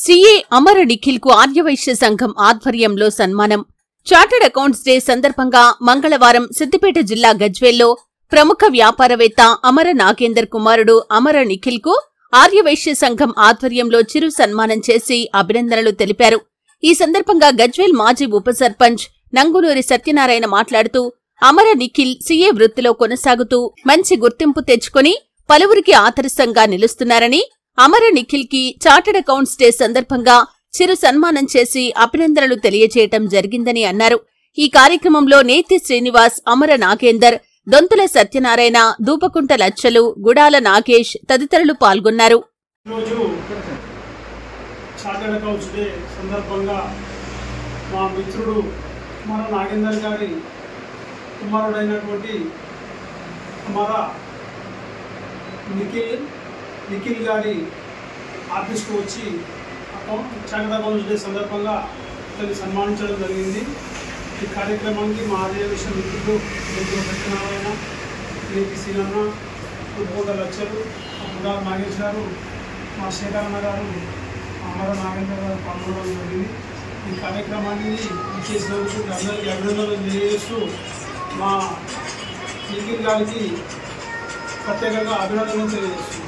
CA అమర నిఖిల్ కు ఆర్యవైశ్య సంఘం ఆధ్వర్యంలో సన్మానం. చార్టర్డ్ అకౌంట్స్ డే సందర్భంగా మంగళవారం సిద్దిపేట జిల్లా గజ్వేల్లో ప్రముఖ వ్యాపారవేత్త అమర నాగేందర్ కుమారుడు అమర నిఖిల్ కు ఆర్యవైశ్య సంఘం ఆధ్వర్యంలో చిరు సన్మానం చేసి అభినందనలు తెలిపారు. ఈ సందర్భంగా గజ్వేల్ మాజీ ఉప సర్పంచ్ నంగునూరి సత్యనారాయణ మాట్లాడుతూ అమర నిఖిల్ సీఏ వృత్తిలో కొనసాగుతూ మంచి గుర్తింపు తెచ్చుకుని పలువురికి ఆదర్శంగా నిలుస్తున్నారని, అమర నిఖిల్ కి చార్టర్డ్ అకౌంట్స్ డే సందర్భంగా చిరు సన్మానం చేసి అభినందనలు తెలియజేయటం జరిగిందని అన్నారు. ఈ కార్యక్రమంలో నేతి శ్రీనివాస్, అమర నాగేందర్, దొంతుల సత్యనారాయణ, దూపకుంట లచ్చలు, గుడాల నాగేష్ తదితరులు పాల్గొన్నారు. చార్టర్డ్ అకౌంట్స్ డే సందర్భంగా మా మిత్రుడు అమర నాగేందర్ గారి కుమారుడైనటువంటి అమర నిఖిల్ గారి ఆఫీస్కు వచ్చి చార్టర్డ్ అకౌంట్స్ డే సందర్భంగా అతన్ని సన్మానించడం జరిగింది. ఈ కార్యక్రమానికి మా ఆర్యవైశ్య మిత్రులు సత్యనారాయణ, నేతి శ్రీనన్న, దూపకుంట లచ్చలు, గుడాల నాగేష్ గారు, మా శేఖరన్న గారు, అమర నాగేంద్ర గారు పాల్గొనడం జరిగింది. ఈ కార్యక్రమాన్ని చేసినందుకు అందరికీ అభినందనలు తెలియజేస్తూ మా నిఖిల్ గారికి ప్రత్యేకంగా అభినందనలు తెలియజేస్తున్నాం.